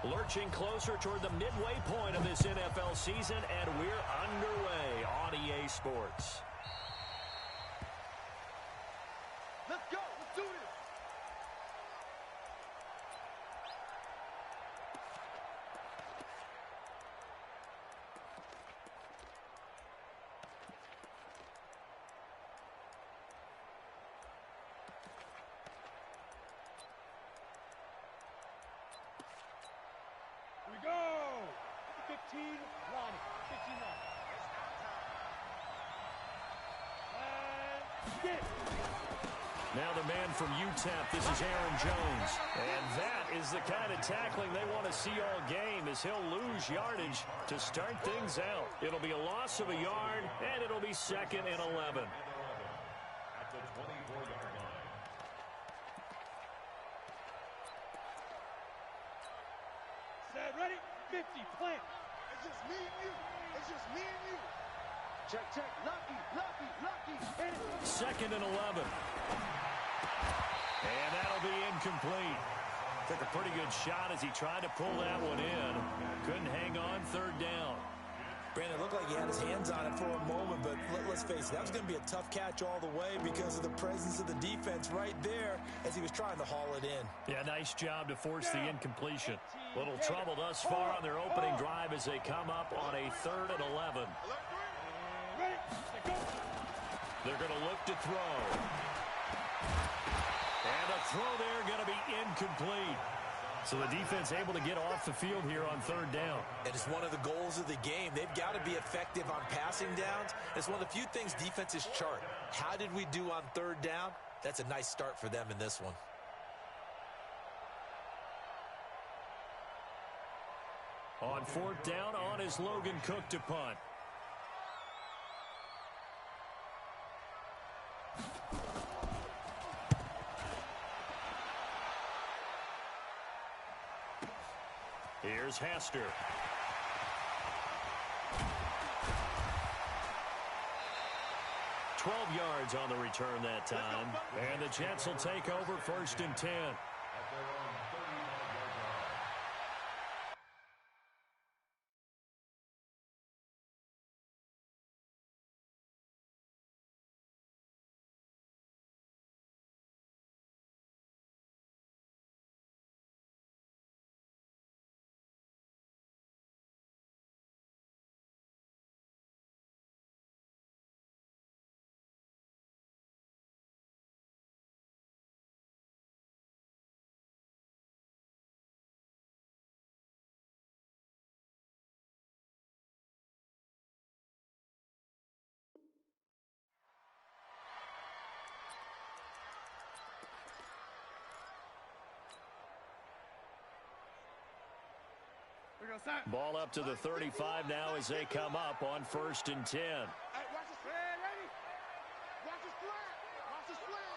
Lurching closer toward the midway point of this NFL season, and we're underway on EA Sports. Let's go. Let's do this. Here we go. 15 line. 15 line. And get it. Now the man from UTEP, this is Aaron Jones. And that is the kind of tackling they want to see all game, as he'll lose yardage to start things out. It'll be a loss of a yard, and it'll be 2nd and 11. At the 24-yard line. Set, ready? 50, plant. It's just me and you. It's just me and you. Check, check. Lucky, lucky, lucky. Hit it. 2nd and 11. And that'll be incomplete. Took a pretty good shot as he tried to pull that one in. Couldn't hang on 3rd down. Brandon, it looked like he had his hands on it for a moment, but let's face it, that was going to be a tough catch all the way because of the presence of the defense right there as he was trying to haul it in. Yeah, nice job to force the incompletion. Little trouble thus far on their opening drive as they come up on a 3rd and 11. They're going to look to throw. And the throw there going to be incomplete. So the defense able to get off the field here on 3rd down. It is one of the goals of the game. They've got to be effective on passing downs. It's one of the few things defenses chart. How did we do on 3rd down? That's a nice start for them in this one. On 4th down, on is Logan Cook to punt. Here's Hester. "12 yards on the return that time. And the Jets will take over 1st and 10. At their own 35-yard line. Ball up to the 35 now as they come up on 1st and 10. Hey, watch the spread, ready? Watch the spread. Watch the spread.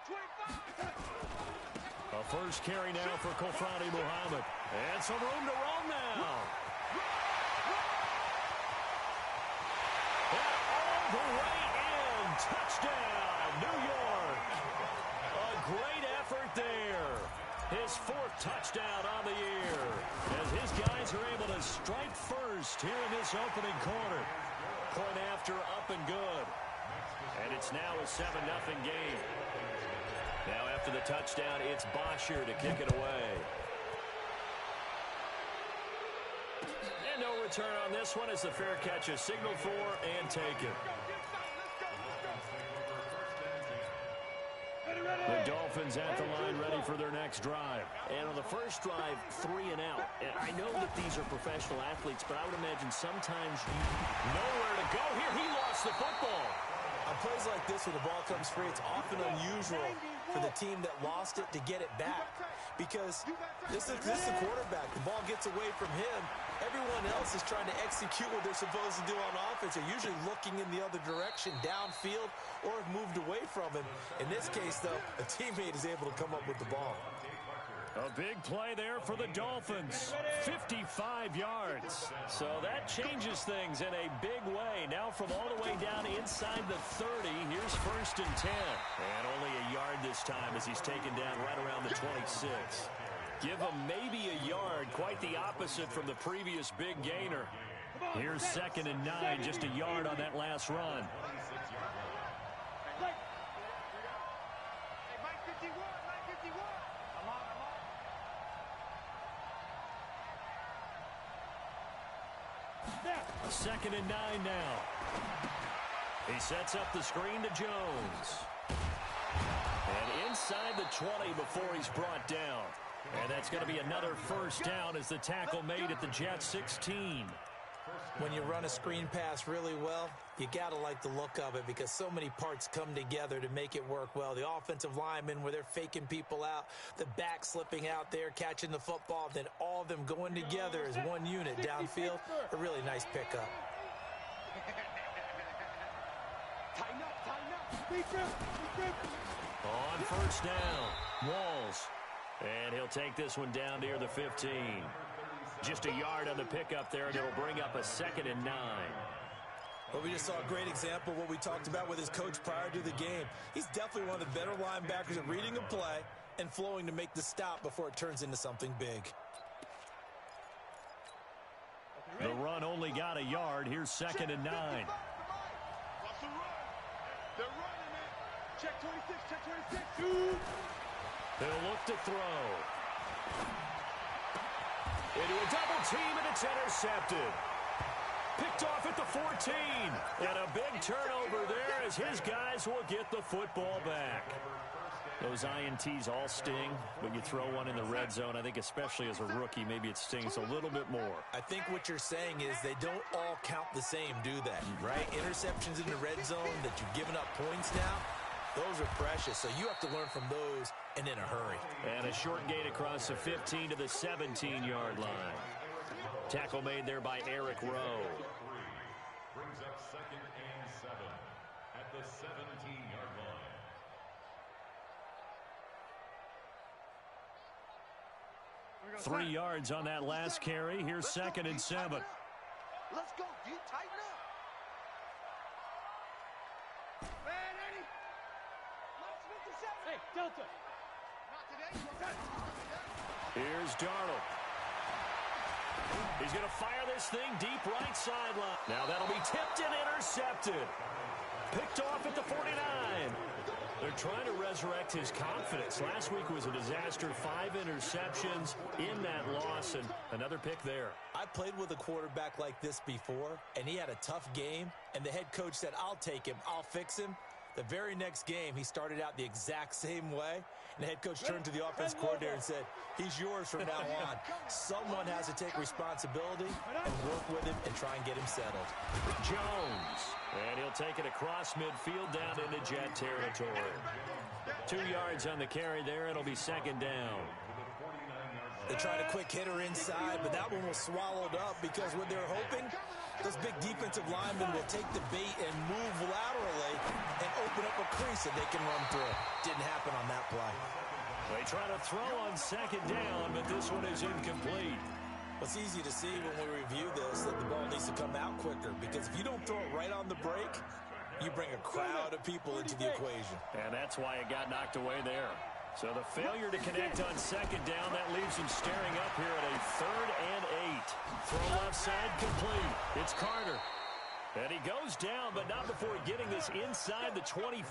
25. A first carry now for Kofrani Muhammad. And some room to run now. And all the way in. Touchdown, New York. A great effort there. His 4th touchdown on the year, as his guys are able to strike first here in this opening quarter. Point after, up and good. And it's now a 7-0 game. Now after the touchdown, it's Bosher to kick it away. And no return on this one as the fair catch is signaled for and taken. The Dolphins at the line ready for their next drive. And on the first drive, 3 and out. And I know that these are professional athletes, but I would imagine sometimes nowhere to go here. He lost the football. On plays like this where the ball comes free, it's often unusual for the team that lost it to get it back. Because this is the quarterback. The ball gets away from him. Everyone else is trying to execute what they're supposed to do on offense. They're usually looking in the other direction, downfield, or have moved away from him. In this case, though, a teammate is able to come up with the ball. A big play there for the Dolphins. 55 yards. So that changes things in a big way. Now from all the way down inside the 30, here's 1st and 10. And only a yard this time as he's taken down right around the 26. Give him maybe a yard, quite the opposite from the previous big gainer. Here's 2nd and 9, just a yard on that last run. Second and 9 now. He sets up the screen to Jones. And inside the 20 before he's brought down. And that's going to be another first down as the tackle made at the Jets 16. When you run a screen pass really well, you got to like the look of it because so many parts come together to make it work well. The offensive linemen, where they're faking people out, the back slipping out there, catching the football, then all of them going together as one unit downfield. A really nice pickup. On first down, Walls. And he'll take this one down near the 15. Just a yard on the pickup there, and it'll bring up a 2nd and 9. Well, we just saw a great example of what we talked about with his coach prior to the game. He's definitely one of the better linebackers at reading a play and flowing to make the stop before it turns into something big. The run only got a yard. Here's 2nd and 9. They're running it. Check 26, check 26. They'll look to throw. Into a double team, and it's intercepted. Picked off at the 14. And a big turnover there as his guys will get the football back. Those INTs all sting, but you throw one in the red zone, I think especially as a rookie, maybe it stings a little bit more. I think what you're saying is they don't all count the same, do they? Right? Interceptions in the red zone that you've given up points now, those are precious, so you have to learn from those and in a hurry. And a short gain across the 15 to the 17-yard line. Tackle made there by Eric Rowe. Brings up 2nd and 7 at the 17-yard line. 3 yards on that last carry. Here's 2nd and 7. Let's go, dude. Tighten up. Man, Eddie. Hey, Delta. Not today. Here's Darnold. He's going to fire this thing deep right sideline. Now that'll be tipped and intercepted. Picked off at the 49. They're trying to resurrect his confidence. Last week was a disaster. 5 interceptions in that loss, and another pick there. I played with a quarterback like this before, and he had a tough game, and the head coach said, I'll take him, I'll fix him. The very next game, he started out the exact same way, and the head coach turned to the offense coordinator and said, he's yours from now on. Someone has to take responsibility and work with him and try and get him settled. Jones. And he'll take it across midfield down into Jet territory. 2 yards on the carry there. It'll be 2nd down. They tried a quick hitter inside, but that one was swallowed up because what they're hoping, those big defensive linemen will take the bait and move laterally and open up a crease that they can run through. Didn't happen on that play. They try to throw on 2nd down, but this one is incomplete. It's easy to see when we review this that the ball needs to come out quicker because if you don't throw it right on the break, you bring a crowd of people into the equation. And that's why it got knocked away there. So the failure to connect on 2nd down, that leaves him staring up here at a 3rd and 8. Throw left side complete. It's Carter. And he goes down, but not before getting this inside the 25.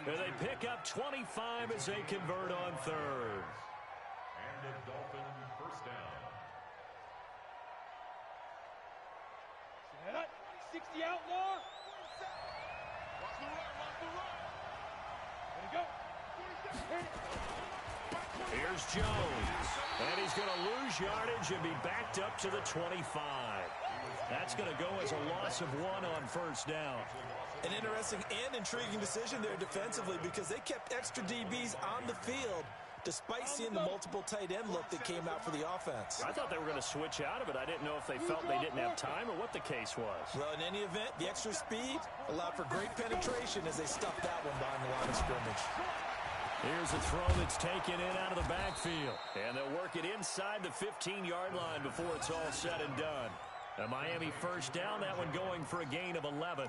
And they pick up 25 as they convert on 3rd. And the Dolphin first down. 60 outlaw. Watch the run, watch the run. There you go. Here's Jones. And he's going to lose yardage and be backed up to the 25. That's going to go as a loss of 1 on first down. An interesting and intriguing decision there defensively because they kept extra DBs on the field despite seeing the multiple tight end look that came out for the offense. I thought they were going to switch out of it. I didn't know if they felt they didn't have time or what the case was. Well, in any event, the extra speed allowed for great penetration as they stuffed that one behind the line of scrimmage. Here's a throw that's taken in out of the backfield. And they'll work it inside the 15-yard line before it's all said and done. A Miami first down, that one going for a gain of 11.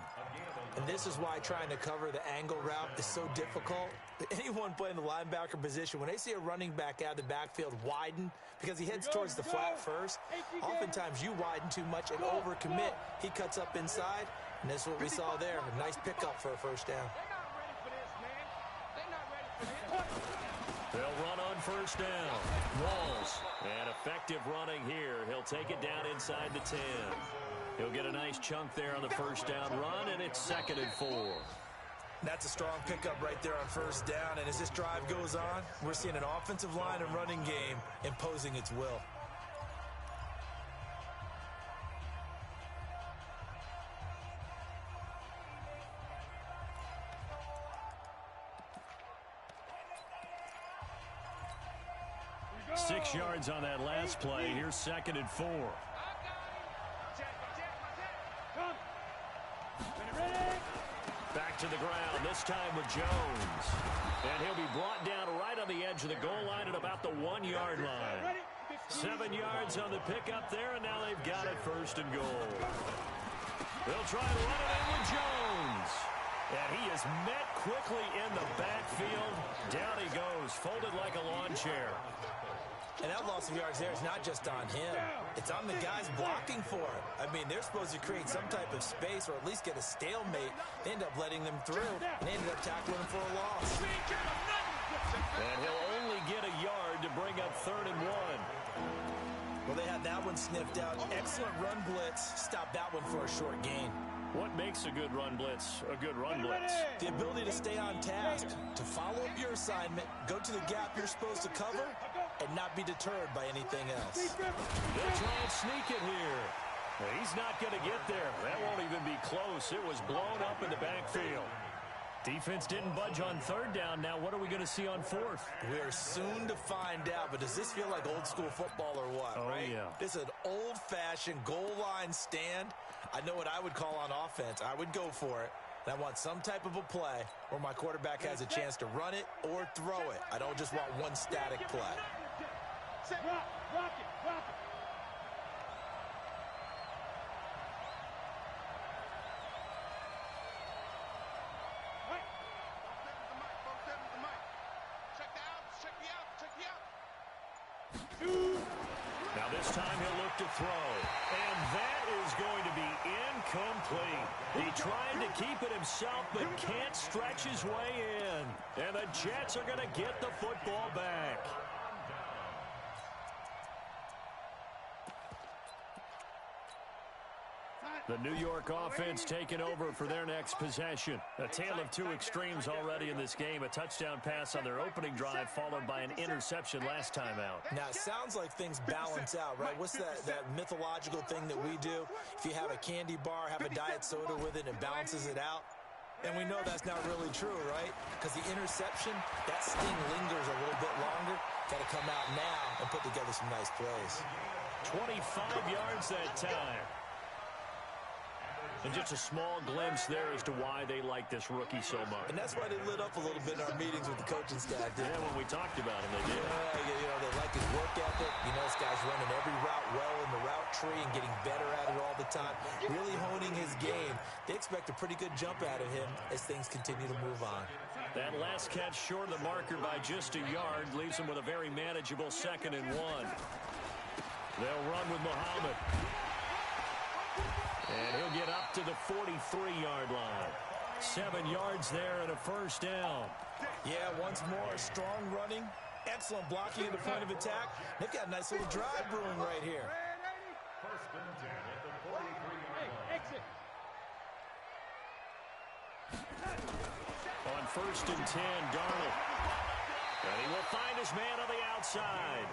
And this is why trying to cover the angle route is so difficult. Anyone playing the linebacker position, when they see a running back out of the backfield widen, because he heads towards the flat first, oftentimes you widen too much and overcommit. He cuts up inside, and this is what we saw there. A nice pickup for a first down. They'll run on first down. Walls. And effective running here. He'll take it down inside the 10. He'll get a nice chunk there on the first down run, and it's 2nd and 4. That's a strong pickup right there on first down, and as this drive goes on, we're seeing an offensive line and running game imposing its will. Six yards on that last play. Here's 2nd and 4. Back to the ground, this time with Jones. And he'll be brought down right on the edge of the goal line at about the 1-yard line. 7 yards on the pickup there, and now they've got it 1st and goal. They'll try and run it in with Jones. And he is met quickly in the backfield. Down he goes, folded like a lawn chair. And that loss of yards there is not just on him. It's on the guys blocking for it. I mean, they're supposed to create some type of space or at least get a stalemate. They end up letting them through, and they ended up tackling him for a loss. And he'll only get a yard to bring up 3rd and 1. Well, they had that one sniffed out. Excellent run blitz. Stopped that one for a short gain. What makes a good run blitz a good run blitz? The ability to stay on task, to follow up your assignment, go to the gap you're supposed to cover, and not be deterred by anything else. They'll try and sneak it here. He's not going to get there. That won't even be close. It was blown up in the backfield. Defense didn't budge on 3rd down. Now what are we going to see on 4th? We're soon to find out, but does this feel like old school football or what, right? Yeah. This is an old-fashioned goal line stand. I know what I would call on offense. I would go for it. And I want some type of a play where my quarterback has a chance to run it or throw it. I don't just want one static play. Rock it. Now this time he'll look to throw. And that is going to be incomplete. He tried to keep it himself, but can't stretch his way in. And the Jets are going to get the football back. The New York offense taking over for their next possession. A tale of two extremes already in this game. A touchdown pass on their opening drive, followed by an interception last time out. Now, it sounds like things balance out, right? What's that mythological thing that we do? If you have a candy bar, have a diet soda with it, and it balances it out. And we know that's not really true, right? Because the interception, that sting lingers a little bit longer. Got to come out now and put together some nice plays. 25 yards that time. And just a small glimpse there as to why they like this rookie so much. And that's why they lit up a little bit in our meetings with the coaching staff. Yeah, when we talked about him, they did. They like his work ethic. You know, this guy's running every route well in the route tree and getting better at it all the time. Really honing his game. They expect a pretty good jump out of him as things continue to move on. That last catch short of the marker by just a yard leaves him with a very manageable 2nd and 1. They'll run with Muhammad. And he'll get up to the 43-yard line. 7 yards there and a first down. Yeah, once more, strong running, excellent blocking at the point of attack. They've got a nice little drive brewing right here. First and 10 at the 43-yard line. Exit. On 1st and 10, Darnold. And he will find his man on the outside.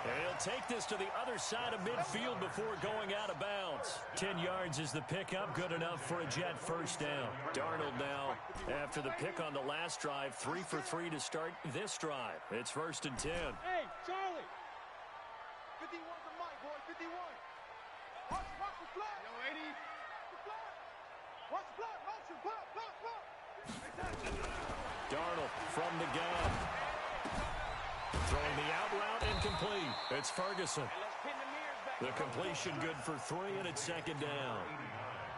And he'll take this to the other side of midfield before going out of bounds. 10 yards is the pickup, good enough for a Jet first down. Darnold now, after the pick on the last drive, 3 for 3 to start this drive. It's 1st and 10. Hey, Charlie. 51 to Mike, boy, 51. Watch the flag. Yo, 80. The flag. Watch the flag. Motion, pop. Darnold from the gun. Throwing the out route incomplete. It's Ferguson. Let's pin the mirrors back. The completion good for 3, and it's second down.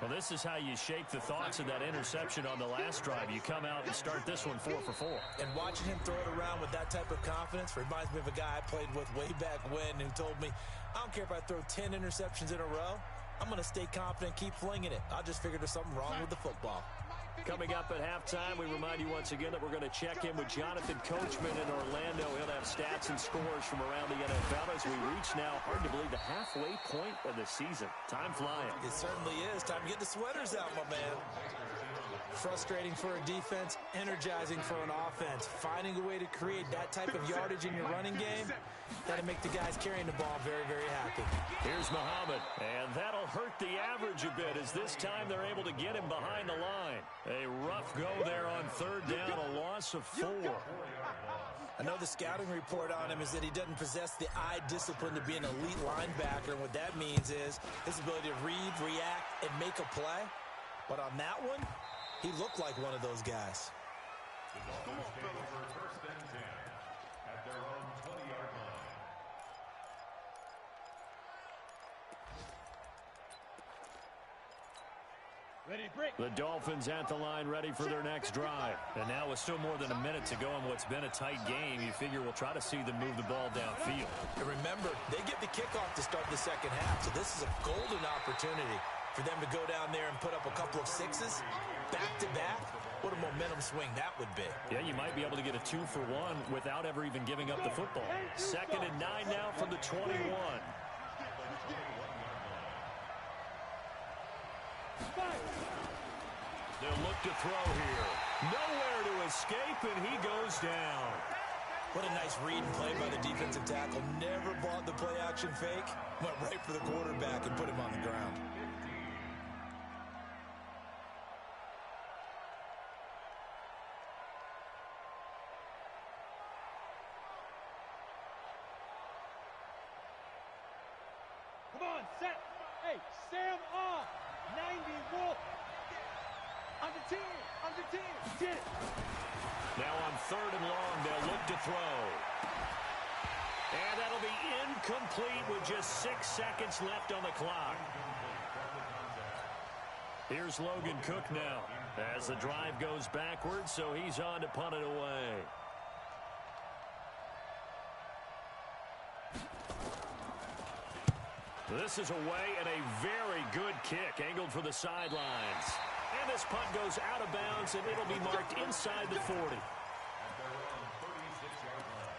Well, this is how you shake the thoughts of that interception on the last drive. You come out and start this one 4 for 4. And watching him throw it around with that type of confidence reminds me of a guy I played with way back when who told me, I don't care if I throw 10 interceptions in a row. I'm going to stay confident, keep flinging it. I just figured there's something wrong with the football. Coming up at halftime, we remind you once again that we're going to check in with Jonathan Coachman in Orlando. He'll have stats and scores from around the NFL as we reach now, hard to believe, the halfway point of the season. Time flying. It certainly is. Time to get the sweaters out, my man. Frustrating for a defense, energizing for an offense. Finding a way to create that type of yardage in your running game, that'll make the guys carrying the ball very, very happy. Here's Muhammad, and that'll hurt the average a bit as this time they're able to get him behind the line. A rough go there on third down, a loss of 4. I know the scouting report on him is that he doesn't possess the eye discipline to be an elite linebacker, and what that means is his ability to read, react, and make a play. But on that one, he looked like one of those guys. The Dolphins take over first and 10 at their own 20-yard line. Ready, break. The Dolphins at the line ready for their next drive. And now with still more than a minute to go in what's been a tight game, you figure we'll try to see them move the ball downfield. And remember, they get the kickoff to start the second half, so this is a golden opportunity for them to go down there and put up a couple of sixes back-to-back. What a momentum swing that would be. Yeah, you might be able to get a 2-for-1 without ever even giving up the football. Second and 9 now from the 21. They'll look to throw here. Nowhere to escape, and he goes down. What a nice read and play by the defensive tackle. Never bought the play-action fake. Went right for the quarterback and put him on the ground. Come on, set. Hey, Sam off. 90 Wolf. Under 10. Under 10. Get it. Now on third and long, they'll look to throw. And that'll be incomplete with just 6 seconds left on the clock. Here's Logan Cook now as the drive goes backwards, so he's on to punt it away. This is away and a very good kick angled for the sidelines. And this punt goes out of bounds, and it'll be marked inside the 40. At their own 36-yard line.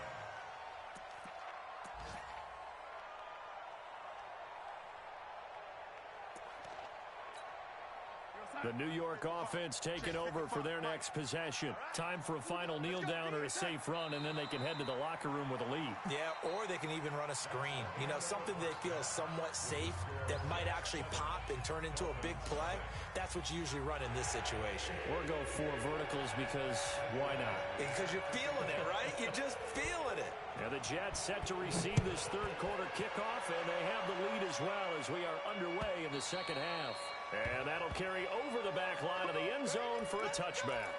The New York offense taking over for their next possession. Time for a final kneel down or a safe run, and then they can head to the locker room with a lead. Yeah, or they can even run a screen. You know, something they feel is somewhat safe that might actually pop and turn into a big play. That's what you usually run in this situation. Or go 4 verticals because why not? Because you're feeling it, right? You're just feeling it. Now the Jets set to receive this third quarter kickoff, and they have the lead as well as we are underway in the second half. And that'll carry over the back line of the end zone for a touchback.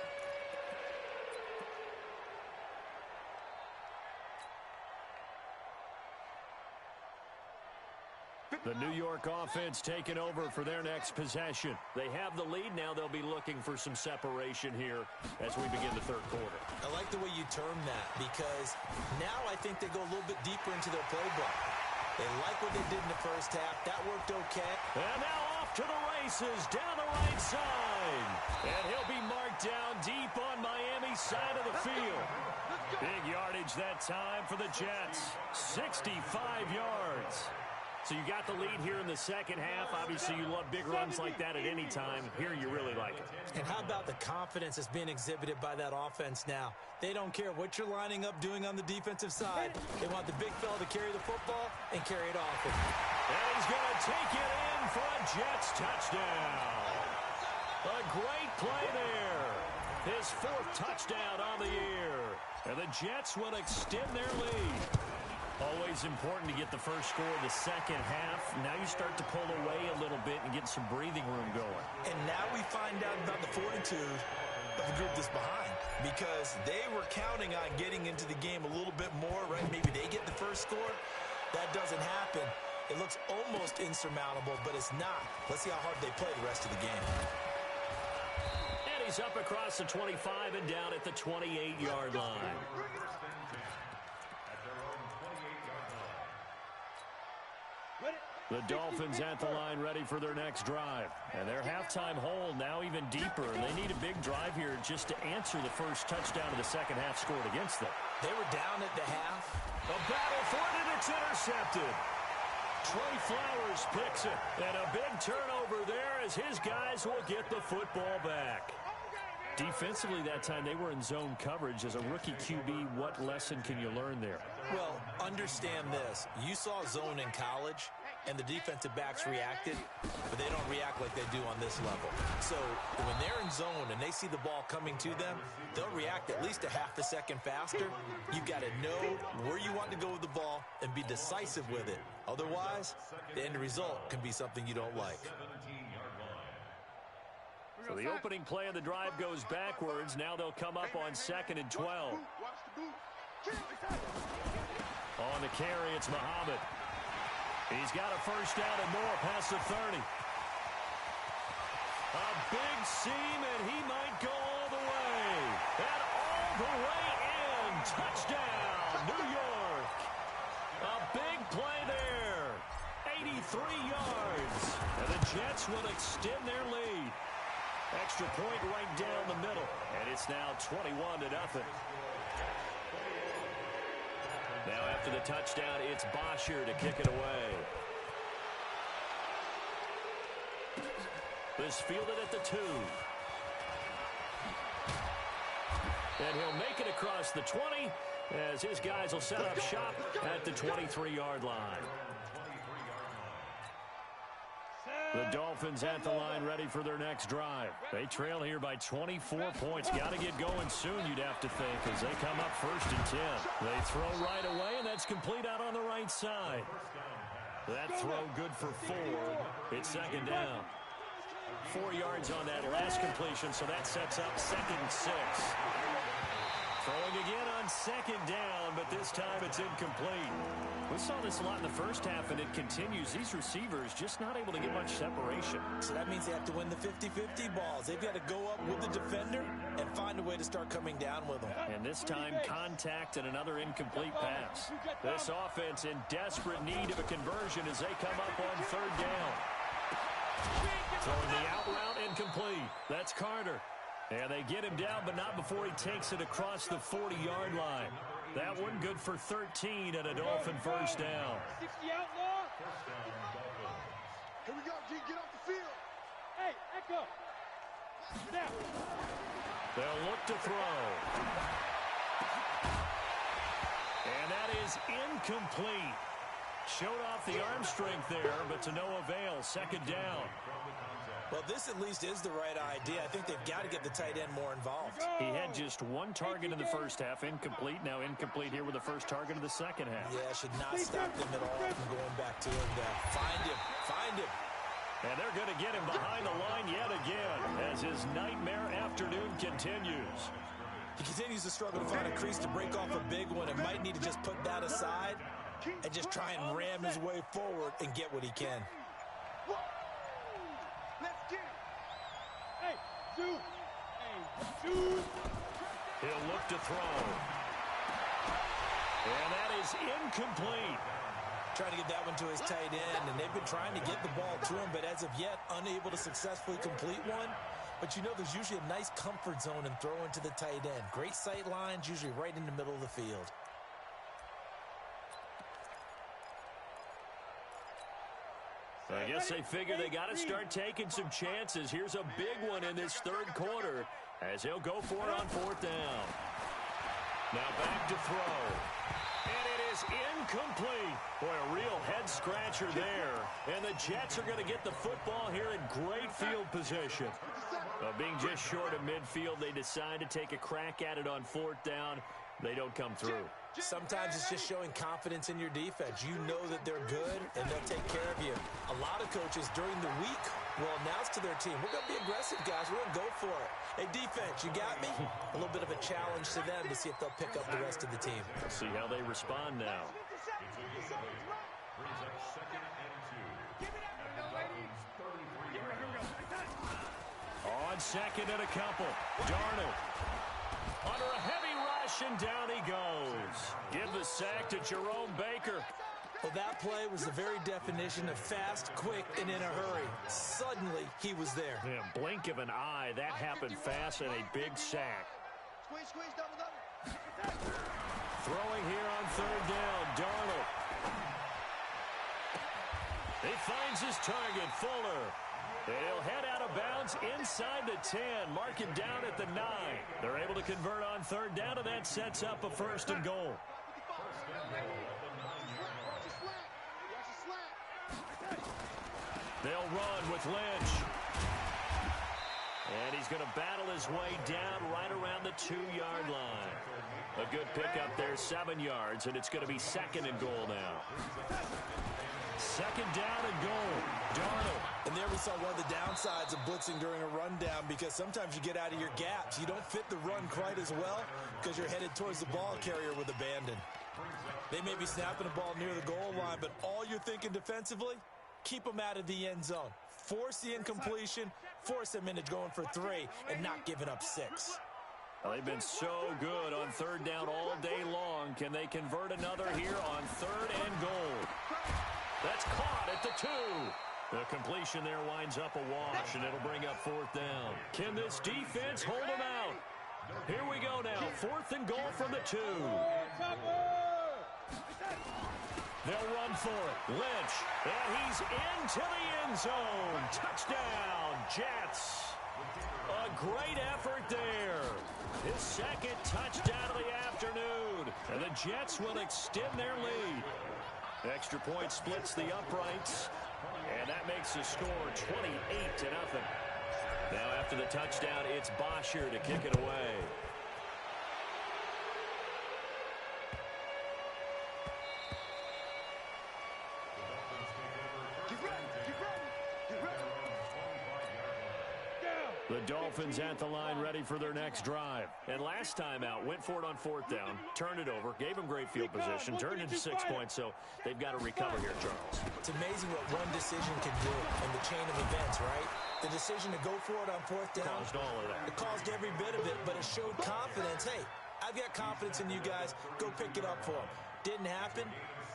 The New York offense taking over for their next possession. They have the lead. Now they'll be looking for some separation here as we begin the third quarter. I like the way you term that because now I think they go a little bit deeper into their playbook. They like what they did in the first half. That worked okay. And now off to the races down the right side. And he'll be marked down deep on Miami's side of the field. Big yardage that time for the Jets. 65 yards. So you got the lead here in the second half. Obviously, you love big runs like that at any time. Here, you really like it. And how about the confidence that's being exhibited by that offense now? They don't care what you're lining up doing on the defensive side. They want the big fella to carry the football and carry it off. And he's going to take it in for a Jets touchdown. A great play there. His 4th touchdown on the year. And the Jets will extend their lead. Always important to get the first score of the second half. Now you start to pull away a little bit and get some breathing room going. And now we find out about the fortitude of the group that's behind because they were counting on getting into the game a little bit more, right? Maybe they get the first score. That doesn't happen. It looks almost insurmountable, but it's not. Let's see how hard they play the rest of the game. And he's up across the 25 and down at the 28-yard line. The Dolphins at the line ready for their next drive. And their halftime hole now even deeper. And they need a big drive here just to answer the first touchdown of the second half scored against them. They were down at the half. A battle for it, and it's intercepted. Trey Flowers picks it. And a big turnover there as his guys will get the football back. Defensively that time, they were in zone coverage. As a rookie QB, what lesson can you learn there? Well, understand this. You saw zone in college, and the defensive backs reacted, but they don't react like they do on this level. So when they're in zone and they see the ball coming to them, they'll react at least a half a second faster. You've got to know where you want to go with the ball and be decisive with it. Otherwise, the end result can be something you don't like. So the opening play of the drive goes backwards. Now they'll come up on 2nd and 12. On the carry, it's Muhammad. He's got a first down and more past the 30. A big seam, and he might go all the way. And all the way in. Touchdown, New York. A big play there. 83 yards. And the Jets will extend their lead. Extra point right down the middle. And it's now 21-0. Now after the touchdown, it's Bosher to kick it away. This fielded at the 2. And he'll make it across the 20 as his guys will set up shop at the 23-yard line. The Dolphins at the line ready for their next drive. They trail here by 24 points. Got to get going soon, you'd have to think, as they come up 1st and 10. They throw right away, and that's complete out on the right side. That throw good for 4. It's 2nd down. 4 yards on that last completion, so that sets up 2nd and 6. Throwing again on 2nd down, but this time it's incomplete. We saw this a lot in the first half, and it continues. These receivers just not able to get much separation. So that means they have to win the 50-50 balls. They've got to go up with the defender and find a way to start coming down with them. And this time, contact and another incomplete pass. This offense in desperate need of a conversion as they come up on 3rd down. Throwing the out route incomplete. That's Carter. And they get him down, but not before he takes it across the 40-yard line. That one good for 13 and a Dolphin first down. 60 outlaw. Here we go, G. Get off the field. Hey, Echo. Snap. They'll look to throw. And that is incomplete. Showed off the arm strength there, but to no avail. 2nd down. Well, this at least is the right idea. I think they've got to get the tight end more involved. He had just 1 target in the first half, incomplete. Now incomplete here with the first target of the second half. Yeah, should not stop them at all from going back to him. Find him. And they're going to get him behind the line yet again as his nightmare afternoon continues. He continues to struggle to find a crease to break off a big one and might need to just put that aside and just try and ram his way forward and get what he can. Let's get it. Hey, dude. He'll look to throw. And that is incomplete. Trying to get that one to his tight end, and they've been trying to get the ball to him, but as of yet, unable to successfully complete one. But you know there's usually a nice comfort zone in throwing to the tight end. Great sight lines, usually right in the middle of the field. I guess they figure they got to start taking some chances. Here's a big one in this 3rd quarter as he'll go for it on 4th down. Now back to throw. And it is incomplete. Boy, a real head-scratcher there. And the Jets are going to get the football here in great field position. Being just short of midfield, they decide to take a crack at it on 4th down. They don't come through. Sometimes it's just showing confidence in your defense. You know that they're good, and they'll take care of you. A lot of coaches during the week will announce to their team, we're going to be aggressive, guys. We're going to go for it. Hey, defense, you got me? A little bit of a challenge to them to see if they'll pick up the rest of the team. We'll see how they respond now. Brings up 2nd and 2. At the Dolphins' 33-yard line. On 2nd and a couple. Darnold under a heavy rush, and down he goes. Give the sack to Jerome Baker. Well, that play was the very definition of fast, quick, and in a hurry. Suddenly, he was there. Yeah, blink of an eye, that happened fast, and a big sack. Squeeze, double. Throwing here on 3rd down, Darnold. He finds his target, Fuller. He'll head out of bounds inside the 10, mark him down at the 9. They're able to convert on 3rd down, and that sets up a 1st and goal. They'll run with Lynch. And he's going to battle his way down right around the 2-yard line. A good pickup there, 7 yards, and it's going to be 2nd and goal now. 2nd down and goal. Darnold. And there we saw one of the downsides of blitzing during a rundown, because sometimes you get out of your gaps. You don't fit the run quite as well because you're headed towards the ball carrier with abandon. They may be snapping the ball near the goal line, but all you're thinking defensively, keep them out of the end zone. Force the incompletion, force them into going for 3, and not giving up 6. Well, they've been so good on 3rd down all day long. Can they convert another here on 3rd and goal? That's caught at the 2. The completion there winds up a wash, and it'll bring up 4th down. Can this defense hold them out? Here we go now. 4th and goal from the 2. They'll run for it. Lynch, and he's into the end zone. Touchdown, Jets. A great effort there. His 2nd touchdown of the afternoon. And the Jets will extend their lead. Extra point splits the uprights. And that makes the score 28-0. Now after the touchdown, it's Bosher to kick it away. The Dolphins at the line, ready for their next drive. And last time out, went for it on 4th down, turned it over, gave them great field position, turned into 6 points, so they've got to recover here, Charles. It's amazing what one decision can do in the chain of events, right? The decision to go for it on 4th down. Caused all of that. It caused every bit of it, but it showed confidence. Hey, I've got confidence in you guys. Go pick it up for them. Didn't happen.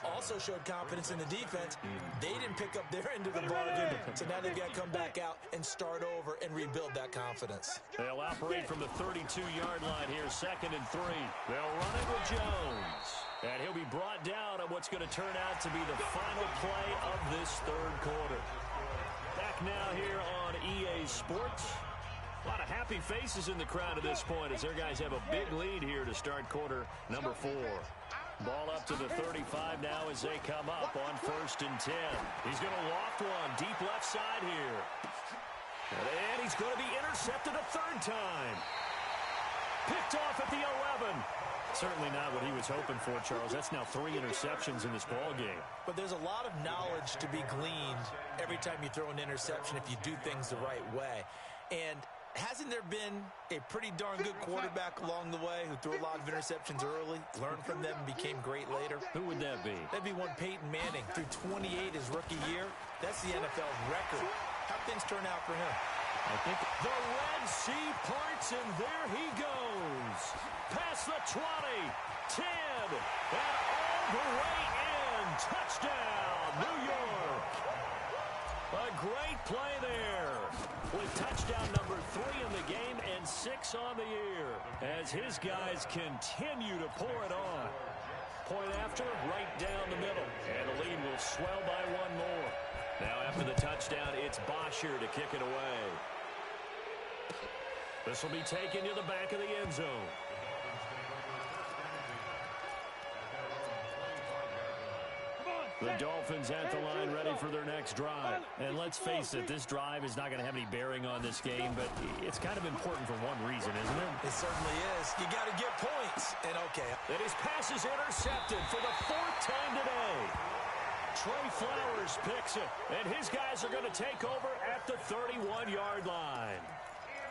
Also showed confidence in the defense. They didn't pick up their end of the bargain, so now they've got to come back out and start over and rebuild that confidence. They'll operate from the 32-yard line here, 2nd and 3. They'll run it with Jones. And he'll be brought down on what's going to turn out to be the final play of this 3rd quarter. Back now here on EA Sports. A lot of happy faces in the crowd at this point as their guys have a big lead here to start quarter number 4. Ball up to the 35 now as they come up on 1st and 10. He's going to loft one deep left side here. And he's going to be intercepted a 3rd time. Picked off at the 11. Certainly not what he was hoping for, Charles. That's now 3 interceptions in this ball game. But there's a lot of knowledge to be gleaned every time you throw an interception if you do things the right way. And hasn't there been a pretty darn good quarterback along the way who threw a lot of interceptions early, learned from them, and became great later? Who would that be? That'd be one Peyton Manning. Threw 28 his rookie year. That's the NFL record. How'd things turn out for him? I think the Red Sea parts, and there he goes. Past the 20, 10, and all the way in. Touchdown, New York. A great play there with touchdown number 3 in the game and 6 on the year as his guys continue to pour it on. Point after, right down the middle, and the lead will swell by 1 more. Now after the touchdown, it's Bosher to kick it away. This will be taken to the back of the end zone. The Dolphins at the line, ready for their next drive. And let's face it, this drive is not going to have any bearing on this game, but it's kind of important for one reason, isn't it? It certainly is. You got to get points. And okay. And his pass is intercepted for the 4th time today. Trey Flowers picks it, and his guys are going to take over at the 31-yard line.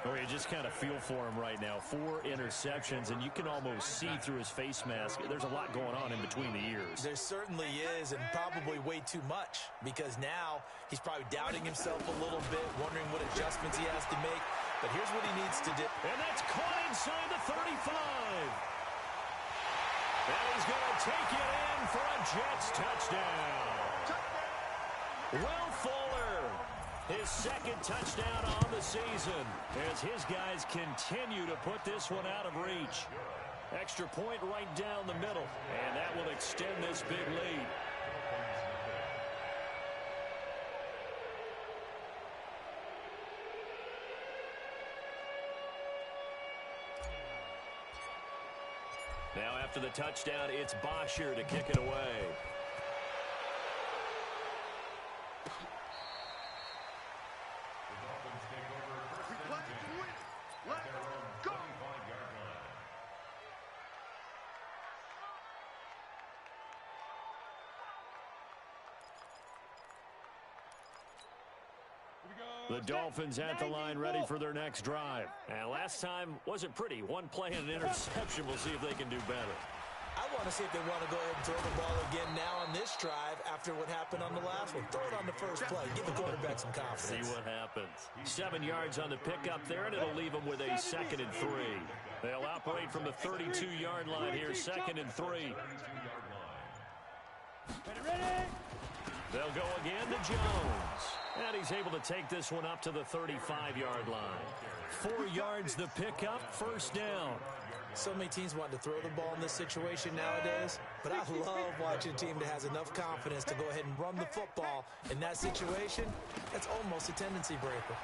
Oh, you just kind of feel for him right now. 4 interceptions, and you can almost see through his face mask. There's a lot going on in between the ears. There certainly is, and probably way too much, because now he's probably doubting himself a little bit, wondering what adjustments he has to make. But here's what he needs to do. And that's caught inside the 35. And he's going to take it in for a Jets touchdown. Will Fuller, his second touchdown on the season, as his guys continue to put this one out of reach. Extra point right down the middle, and that will extend this big lead. Now after the touchdown, it's Bosher to kick it away. The Dolphins at the line ready for their next drive. And last time wasn't pretty. One play and an interception. We'll see if they can do better. I want to see if they want to go ahead and throw the ball again now on this drive after what happened on the last one. Throw it on the first play. Give the quarterback some confidence. See what happens. 7 yards on the pickup there, and it'll leave them with a 2nd and 3. They'll operate from the 32-yard line here, 2nd and 3. They'll go again to Jones. And he's able to take this one up to the 35-yard line. 4 yards the pickup, first down. So many teams want to throw the ball in this situation nowadays, but I love watching a team that has enough confidence to go ahead and run the football. In that situation, that's almost a tendency breaker.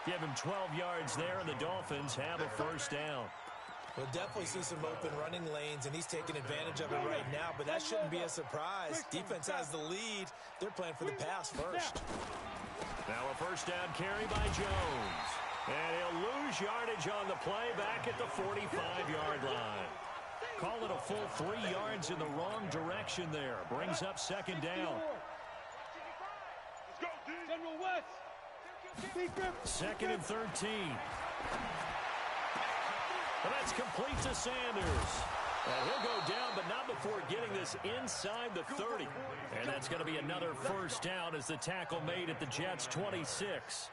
Give him 12 yards there, and the Dolphins have a first down. We'll definitely see some open running lanes, and he's taking advantage of it right now, but that shouldn't be a surprise. Defense has the lead. They're playing for the pass first. Now a first down carry by Jones. And he'll lose yardage on the play back at the 45-yard line. Call it a full 3 yards in the wrong direction there. Brings up 2nd down. Let's go, D. General West. 2nd and 13. And that's complete to Sanders. And he'll go down, but not before getting this inside the 30. And that's going to be another first down as the tackle made at the Jets' 26.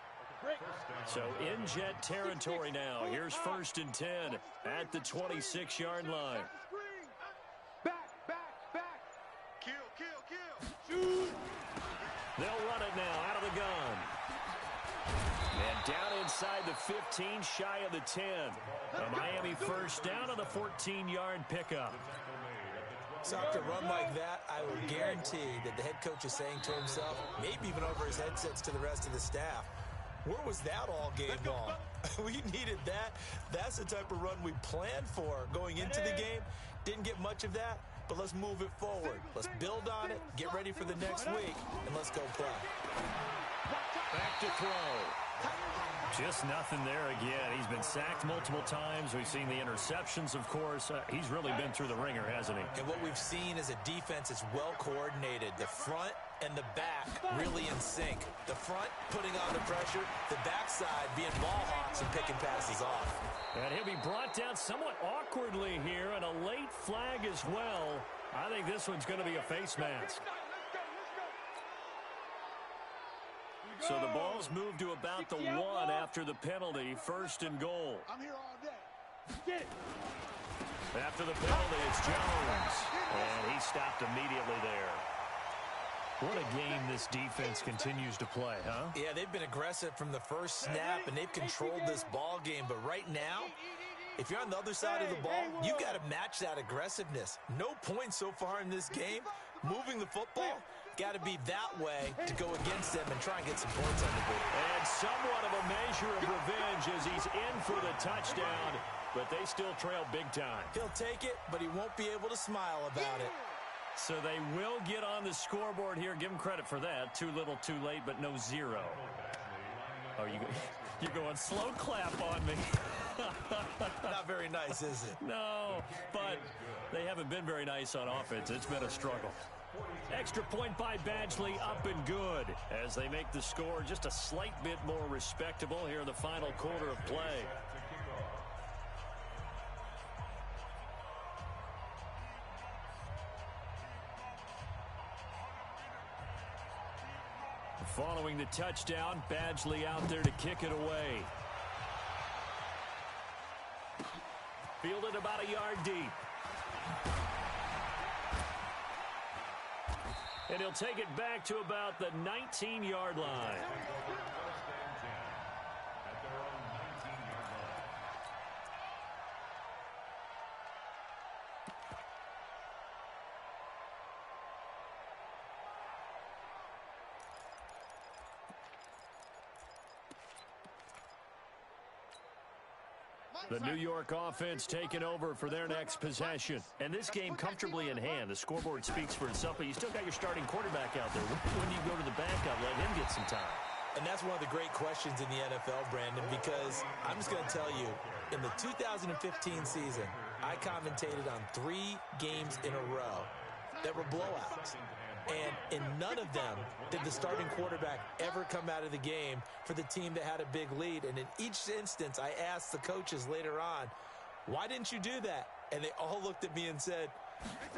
So in Jet territory now. Here's 1st and 10 at the 26-yard line. Back. Kill. Shoot. They'll run it now out of the gun. And down inside the 15, shy of the 10. A Miami first down on the 14-yard pickup. So after a run like that, I will guarantee that the head coach is saying to himself, maybe even over his headsets to the rest of the staff, where was that all game long? We needed that. That's the type of run we planned for going into the game. Didn't get much of that, but let's move it forward. Let's build on it, get ready for the next week, and let's go play. Back to throw. Just nothing there again. He's been sacked multiple times. We've seen the interceptions, of course. He's really been through the ringer, hasn't he? And what we've seen is a defense that's well coordinated. The front and the back really in sync. The front putting on the pressure, the backside being ball hawks and picking passes off. And he'll be brought down somewhat awkwardly here, and a late flag as well. I think this one's going to be a face mask. So the ball's moved to about the 1 after the penalty, 1st and goal. I'm here all day. Get it. After the penalty, it's Jones. And he stopped immediately there. What a game this defense continues to play, huh? Yeah, they've been aggressive from the first snap, and they've controlled this ball game. But right now, if you're on the other side of the ball, you've got to match that aggressiveness. No points so far in this game. Moving the football, got to be that way to go against them and try and get some points on the board. And somewhat of a measure of revenge as he's in for the touchdown, but they still trail big time. He'll take it, but he won't be able to smile about it. So they will get on the scoreboard here. Give him credit for that. Too little, too late, but no 0. Oh, you're going slow clap on me. Not very nice, is it? No, but they haven't been very nice on offense. It's been a struggle. Extra point by Badgley, up and good, as they make the score just a slight bit more respectable here in the final quarter of play. Following the touchdown, Badgley out there to kick it away. Fielded about a yard deep. And he'll take it back to about the 19-yard line. The New York offense taking over for their next possession. And this game comfortably in hand. The scoreboard speaks for itself, but you still got your starting quarterback out there. When do you go to the backup, let him get some time? And that's one of the great questions in the NFL, Brandon, because I'm just going to tell you, in the 2015 season, I commentated on 3 games in a row that were blowouts. And in none of them did the starting quarterback ever come out of the game for the team that had a big lead. And in each instance, I asked the coaches later on, why didn't you do that? And they all looked at me and said,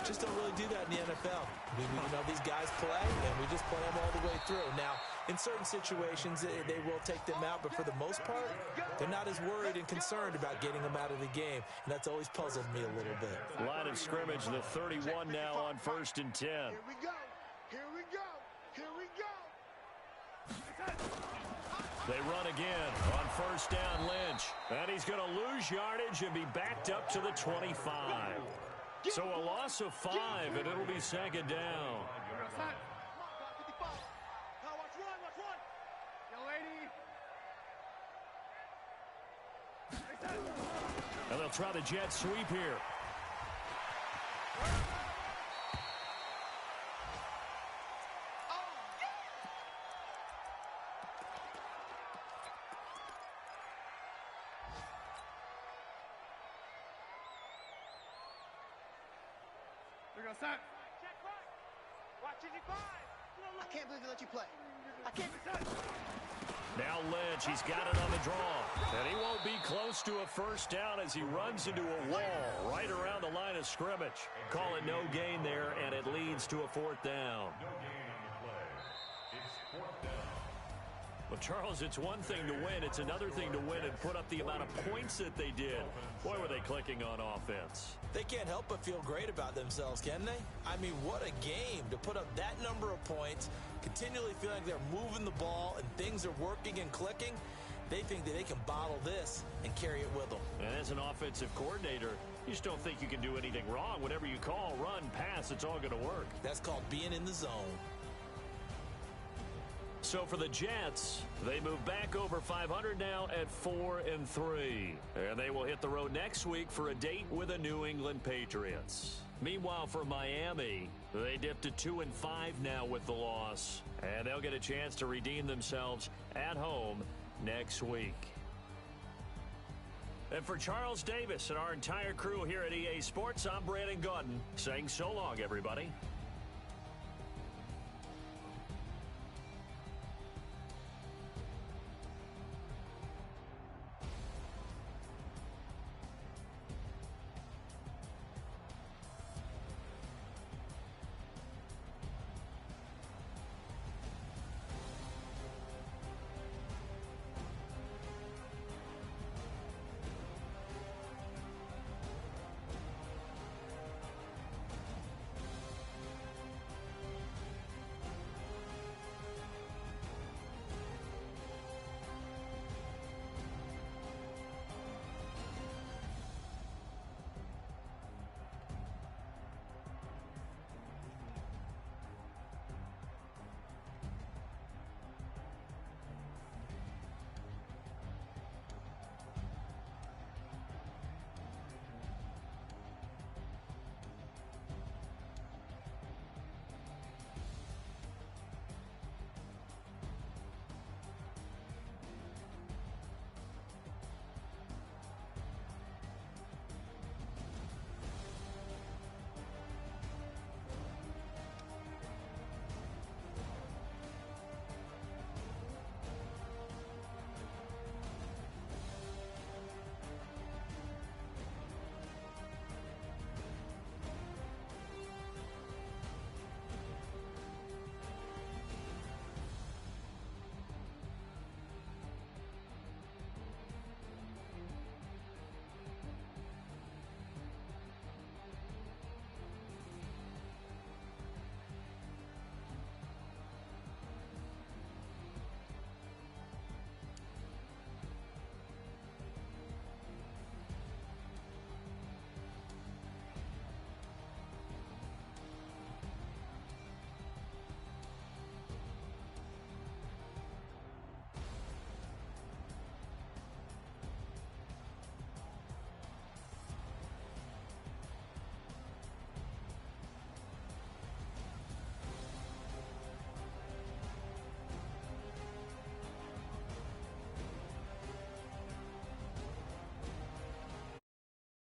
just don't really do that in the NFL. You know, these guys play, and we just play them all the way through. Now, in certain situations, they will take them out, but for the most part, they're not as worried and concerned about getting them out of the game, and that's always puzzled me a little bit. Line of scrimmage, the 31 now on 1st and 10. Here we go. Here we go. Here we go. They run again on 1st down, Lynch. And he's going to lose yardage and be backed up to the 25. So a loss of 5, and it'll be 2nd down. And they'll try the jet sweep here. I can't believe they let you play. I can't. Now Lynch, he's got it on the draw. And he won't be close to a 1st down as he runs into a wall right around the line of scrimmage. Call it no gain there, and it leads to a 4th down. No gain on the play. It's 4th down. Well, Charles, it's one thing to win. It's another thing to win and put up the amount of points that they did. Boy, were they clicking on offense. They can't help but feel great about themselves, can they? I mean, what a game to put up that number of points, continually feel like they're moving the ball and things are working and clicking. They think that they can bottle this and carry it with them. And as an offensive coordinator, you just don't think you can do anything wrong. Whatever you call, run, pass, it's all going to work. That's called being in the zone. So for the Jets, they move back over 500 now at 4-3. And they will hit the road next week for a date with the New England Patriots. Meanwhile, for Miami, they dipped to 2-5 now with the loss. And they'll get a chance to redeem themselves at home next week. And for Charles Davis and our entire crew here at EA Sports, I'm Brandon Gaudin saying so long, everybody.